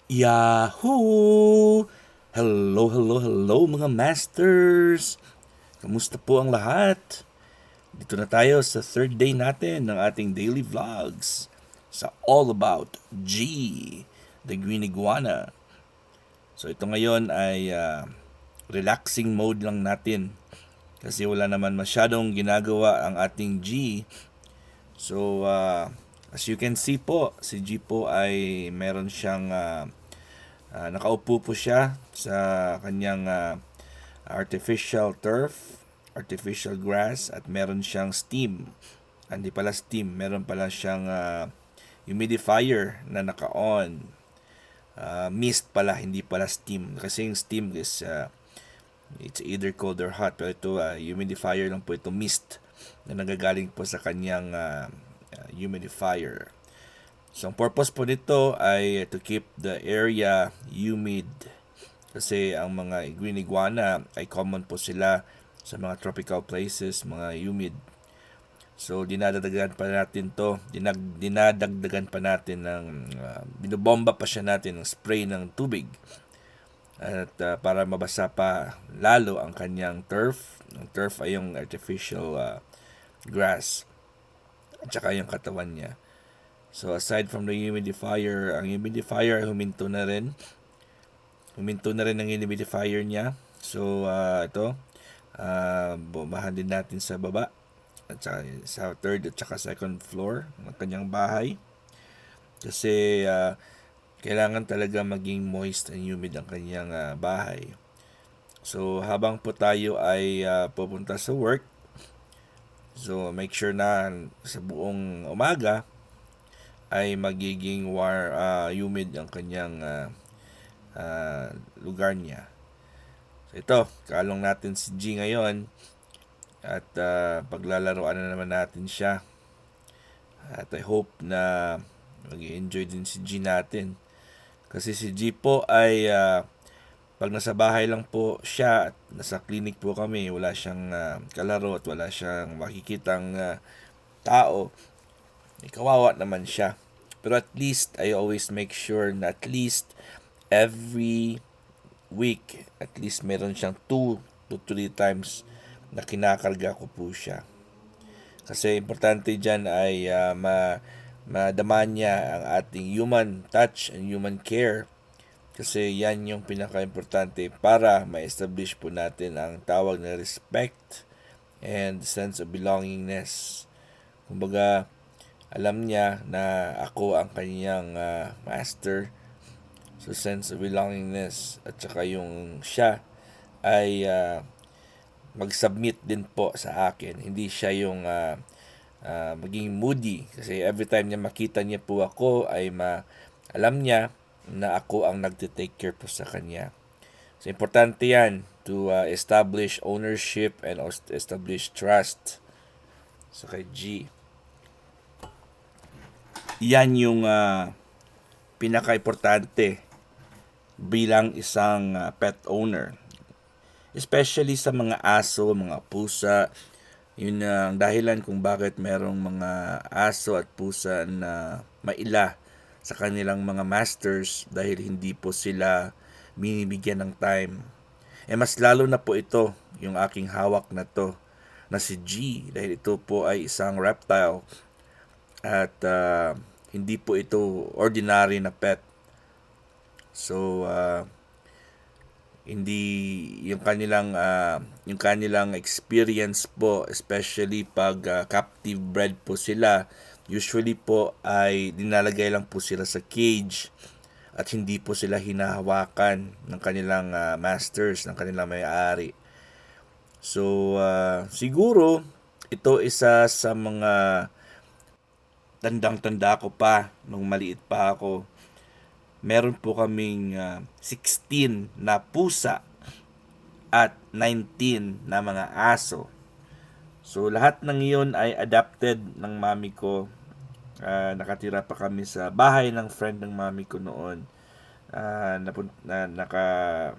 Yahoo! Hello, hello, hello mga masters! Kamusta po ang lahat? Dito na tayo sa third day natin ng ating daily vlogs sa All About G, the Green Iguana. So ito ngayon ay relaxing mode lang natin kasi wala naman masyadong ginagawa ang ating G. So as you can see po, si G po ay meron siyang nakaupo po siya sa kanyang artificial turf, artificial grass at meron siyang steam. Hindi pala steam, meron pala siyang humidifier na naka-on. Mist pala, hindi pala steam. Kasi yung steam is it's either cold or hot. Pero ito humidifier lang po ito, mist na nagagaling po sa kanyang humidifier. So, ang purpose po nito ay to keep the area humid. Kasi ang mga green iguana ay common po sila sa mga tropical places, mga humid. So, dinadagdagan pa natin to. Dinadagdagan pa natin ng, binobomba pa siya natin ng spray ng tubig. At para mabasa pa lalo ang kanyang turf. Ang turf ay yung artificial grass. At saka yung katawan niya. So aside from the humidifier, ang humidifier huminto na rin. Huminto na rin ang humidifier niya. So ito, bumahan din natin sa baba at sa third at saka second floor ng kanyang bahay. Kasi kailangan talaga maging moist and humid ang kanyang bahay. So habang po tayo ay pupunta sa work, so make sure na sa buong umaga ay magiging humid ang kanyang lugar niya. So ito, kalong natin si G ngayon at paglalaroan na naman natin siya. At I hope na mag-enjoy din si G natin. Kasi si G po ay pag nasa bahay lang po siya at nasa clinic po kami, wala siyang kalaro at wala siyang makikitang tao, kawawa naman siya. Pero at least, I always make sure na at least every week, at least meron siyang 2 to 3 times na kinakarga ko po siya. Kasi importante dyan ay madama niya ang ating human touch and human care. Kasi yan yung pinaka-importante para ma-establish po natin ang tawag na respect and sense of belongingness. Kumbaga, alam niya na ako ang kanyang master. So sense of belongingness at saka yung siya ay mag-submit din po sa akin. Hindi siya yung maging moody. Kasi every time niya makita niya po ako ay alam niya na ako ang nagte-take care po sa kanya. So importante yan to establish ownership and establish trust. So kay G, yan yung pinaka-importante bilang isang pet owner. Especially sa mga aso, mga pusa. Yun ang dahilan kung bakit merong mga aso at pusa na maila sa kanilang mga masters dahil hindi po sila binibigyan ng time. Mas lalo na po ito, yung aking hawak na to, na si G, dahil ito po ay isang reptile at hindi po ito ordinary na pet. So hindi yung kanilang experience po, especially pag captive bred po sila, usually po ay dinalagay lang po sila sa cage at hindi po sila hinahawakan ng kanilang masters, ng kanilang may-ari. So siguro ito isa sa mga tandang-tanda ko pa nung maliit pa ako. Meron po kaming 16 na pusa at 19 na mga aso. So lahat ng iyon ay adopted ng mami ko. Nakatira pa kami sa bahay ng friend ng mami ko noon.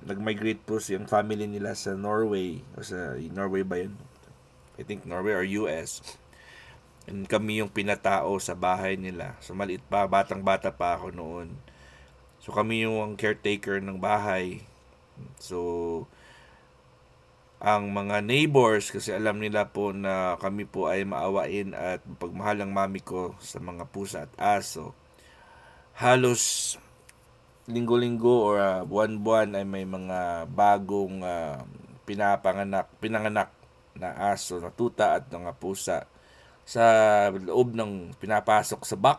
Nag-migrate po yung family nila sa Norway. O sa Norway ba yun? I think Norway or US. And kami yung pinatao sa bahay nila. So maliit pa, batang-bata pa ako noon. So kami yung caretaker ng bahay. So ang mga neighbors, kasi alam nila po na kami po ay maawain at pagmahal ang mami ko sa mga pusa at aso, halos linggo-linggo or buwan-buwan ay may mga bagong pinanganak na aso, na tuta at mga pusa sa loob ng pinapasok sa box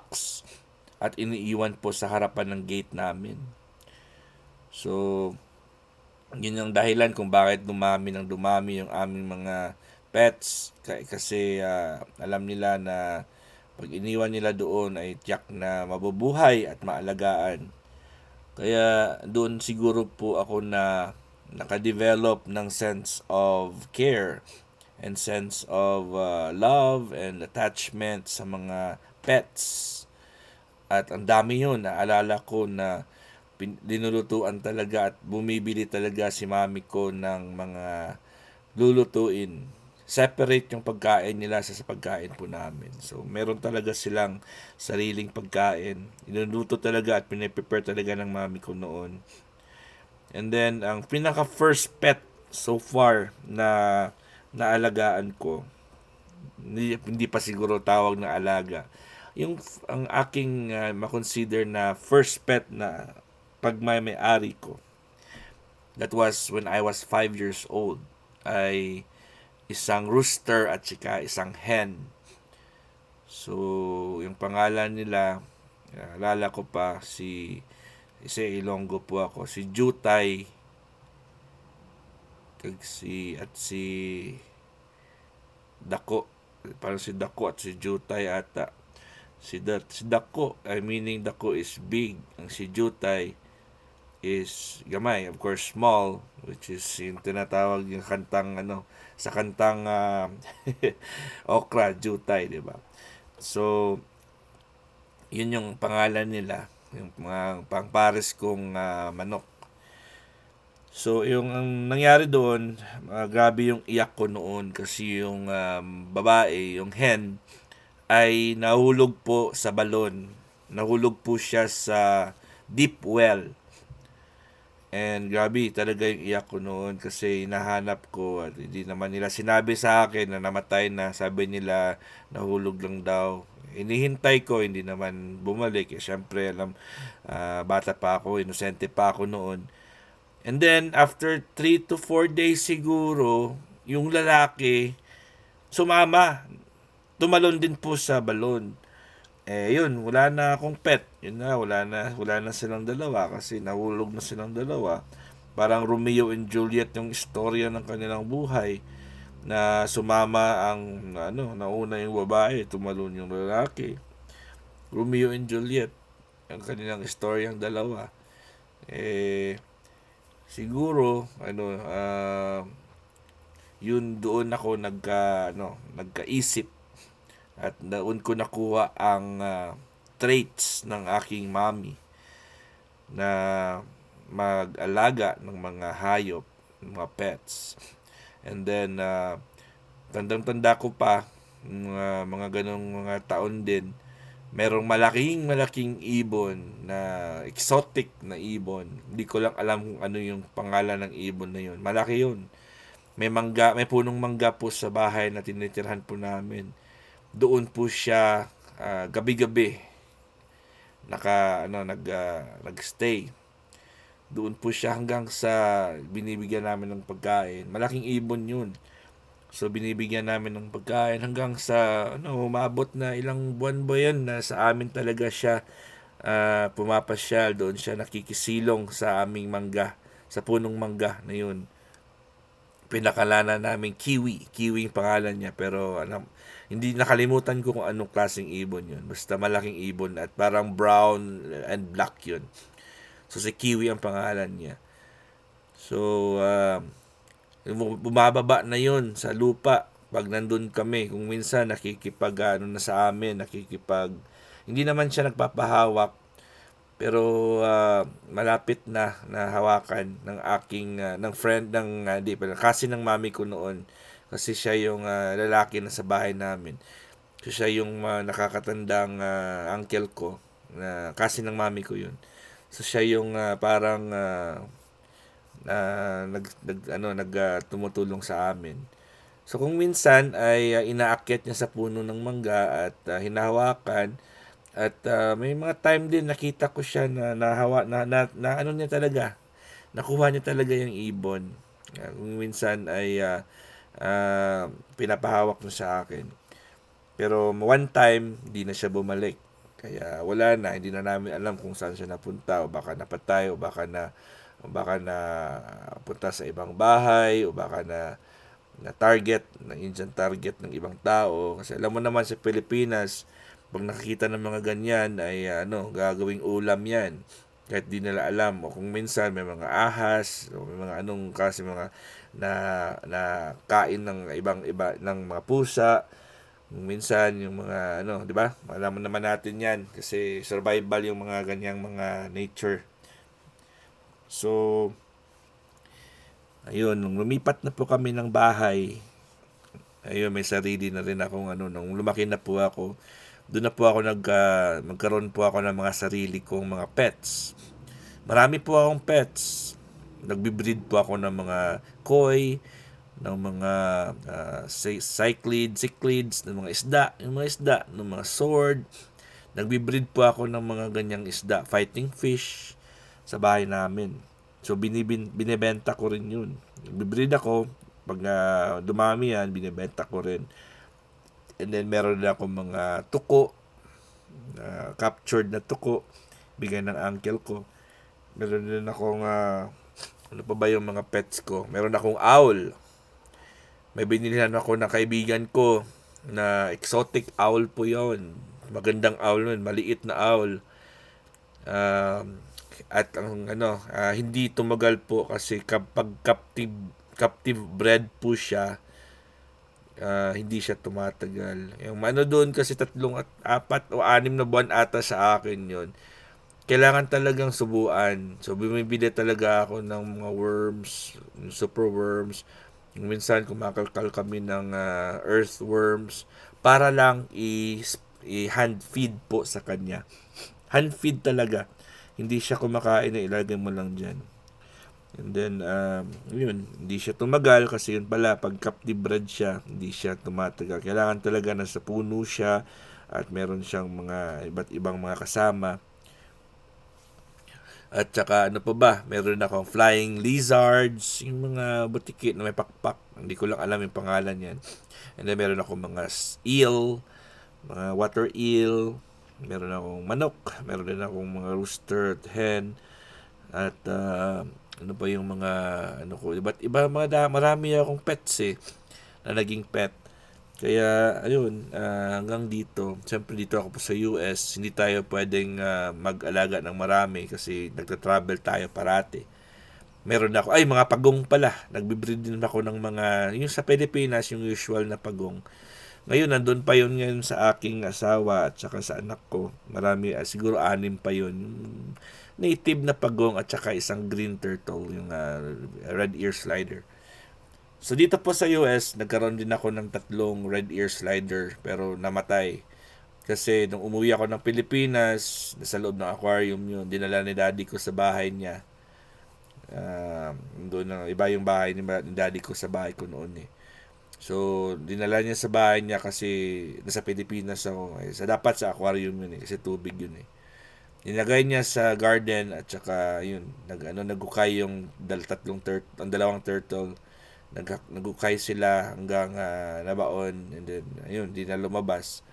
at iniiwan po sa harapan ng gate namin. So, yun yung dahilan kung bakit dumami yung aming mga pets. Kasi alam nila na pag iniwan nila doon ay tiyak na mabubuhay at maalagaan. Kaya doon siguro po ako na nakadevelop ng sense of care and sense of love and attachment sa mga pets. At ang dami yun, naalala ko na dinulutuan talaga at bumibili talaga si mami ko ng mga lulutuin. Separate yung pagkain nila sa pagkain po namin. So, meron talaga silang sariling pagkain. Inuluto talaga at piniprepare talaga ng mami ko noon. And then, ang pinaka first pet so far na naalagaan ko, hindi pa siguro tawag na alaga, yung ang aking makonsider na first pet na pagmay-ari ko, that was when I was 5 years old, ay isang rooster at saka isang hen. So, yung pangalan nila, alala ko pa, si Ilonggo po ako, si Jutay, at si Dako, parang si Dako at si Jutay ata. Si Dako, meaning Dako is big. Ang si Jutay is gamay, of course small, which is yung tinatawag yung kantang sa kantang Okra, Jutay, di ba? So, yun yung pangalan nila, yung mga pangpares kong manok. So, yung ang nangyari doon, grabe yung iyak ko noon kasi yung babae, yung hen, ay nahulog po sa balon. Nahulog po siya sa deep well. And grabe talaga yung iyak ko noon kasi nahanap ko at hindi naman nila sinabi sa akin na namatay na. Sabi nila nahulog lang daw. Inihintay ko, hindi naman bumalik. Siyempre, bata pa ako, inosente pa ako noon. And then, after 3 to 4 days siguro, yung lalaki, sumama. Tumalon din po sa balon. Yun, wala na akong pet. Yun na, wala na silang dalawa kasi nahulog na silang dalawa. Parang Romeo and Juliet yung istorya ng kanilang buhay, na sumama ang nauna yung babae, tumalon yung lalaki. Romeo and Juliet ang kanilang istorya ng dalawa. Siguro yun, doon ako nagkaisip at doon ko nakuha ang traits ng aking mommy na mag-alaga ng mga hayop, mga pets. And then tandang-tanda ko pa, mga ganong mga taon din, merong malaking ibon na exotic na ibon. Hindi ko lang alam kung ano yung pangalan ng ibon na yun. Malaki yun. May punong mangga po sa bahay na tinitirhan po namin. Doon po siya gabi-gabi nagstay. Doon po siya hanggang sa binibigyan namin ng pagkain. Malaking ibon yun. So, binibigyan namin ng pagkain hanggang sa umabot na ilang buwan ba yan na sa amin talaga siya pumapasyal. Doon siya nakikisilong sa aming mangga, sa punong mangga na yun. Pinakalana namin Kiwi yung pangalan niya, pero hindi nakalimutan ko kung anong klaseng ibon yun. Basta malaking ibon at parang brown and black yun. So, si Kiwi ang pangalan niya. So, bumababa na yun sa lupa pag nandun kami. Kung minsan nakikipag na sa amin, hindi naman siya nagpapahawak, pero malapit na hawakan ng aking ng friend ng kasi ng mami ko noon, kasi siya yung lalaki na sa bahay namin. So, siya yung nakakatandang uncle ko, na kasi ng mami ko yun. So siya yung parang tumutulong sa amin. So kung minsan ay inaakyat niya sa puno ng mangga at hinahawakan at may mga time din nakita ko siya na nahawa na ano niya talaga. Nakuha niya talaga yung ibon. Kung minsan ay pinapahawak niya sa akin. Pero one time, hindi na siya bumalik. Kaya wala na, hindi na namin alam kung saan siya napunta o baka napatay o baka na punta sa ibang bahay o baka na target, na Indian target ng ibang tao. Kasi alam mo naman sa Pilipinas, pag nakikita ng mga ganyan ay gagawing ulam yan. Kahit di nila alam o kung minsan may mga ahas o may mga mga na na kain ng ibang iba ng mga pusa. Minsan yung mga 'di ba? Alam naman natin 'yan kasi survival yung mga ganyang mga nature. So, ayun, nung lumipat na po kami ng bahay, ayun, may sarili na rin akong nung lumaki na po ako, doon na po ako magkaroon po ako ng mga sarili kong mga pets. Marami po akong pets. Nagbi-breed po ako ng mga koi, ng mga cichlids, ng mga isda, ng mga sword. Nagbi-breed po ako ng mga ganyang isda, fighting fish sa bahay namin. So binebenta ko rin 'yun. Nagbi-breed ako, pag dumami yan, binebenta ko rin. And then meron din ako mga tuko, captured na tuko, bigay ng uncle ko. Meron din akong ano pa ba yung mga pets ko? Meron akong owl. May binilihan ako ng kaibigan ko na exotic owl po yon. Magandang owl nun, maliit na owl. At ang hindi tumagal po kasi kapag captive bred po siya, hindi siya tumatagal. Yung doon kasi 3 at 4 o 6 na buwan ata sa akin yon. Kailangan talagang subuan. So, bumibili talaga ako ng mga worms, super worms. Minsan, kumakalkal kami ng earthworms para lang i-hand feed po sa kanya. Hand feed talaga. Hindi siya kumakain na ilagay mo lang dyan. And then, yun, hindi siya tumagal kasi yun pala, pag captive bred siya, hindi siya tumatagal. Kailangan talaga na sa puno siya at meron siyang mga iba't ibang mga kasama. At saka ano pa ba, meron akong flying lizards, yung mga butiki na may pakpak. Hindi ko lang alam yung pangalan yan. And then meron akong mga eel, mga water eel, meron akong manok, meron din akong mga rooster at hen. At ano pa yung mga iba't iba marami akong pets na naging pet. Kaya ayun, hanggang dito. Siyempre dito ako po sa US, hindi tayo pwedeng mag-alaga ng marami kasi nagta-travel tayo parati. Meron ako, mga pagong pala. Nagbi-breed din ako ng mga, yung sa Pilipinas, yung usual na pagong. Ngayon, nandun pa yun ngayon sa aking asawa at saka sa anak ko. Marami, siguro 6 pa yun. Yung native na pagong at saka isang green turtle, yung red ear slider. So dito po sa US, nagkaroon din ako ng 3 red ear slider pero namatay. Kasi nung umuwi ako ng Pilipinas, nasa loob ng aquarium yun, dinala ni daddy ko sa bahay niya. Doon na iba yung bahay ni daddy ko sa bahay ko noon So, dinala niya sa bahay niya kasi nasa Pilipinas ako. Dapat sa aquarium yun kasi tubig yun Nilagay niya sa garden at saka yun, nagukay yung dalawang turtle. Nagukay sila hanggang nabaon and then ayun, di na lumabas.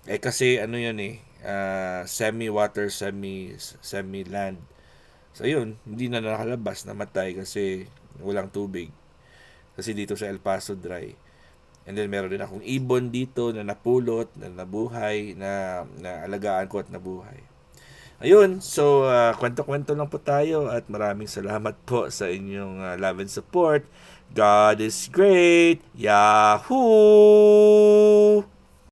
Kasi yun semi-water, semi-land. So yun, hindi na nakalabas, namatay kasi walang tubig. Kasi dito sa El Paso dry. And then meron din akong ibon dito na napulot, na nabuhay, na alagaan ko at nabuhay. Ayun, so kwento-kwento lang po tayo at maraming salamat po sa inyong love and support. God is great. Yahoo!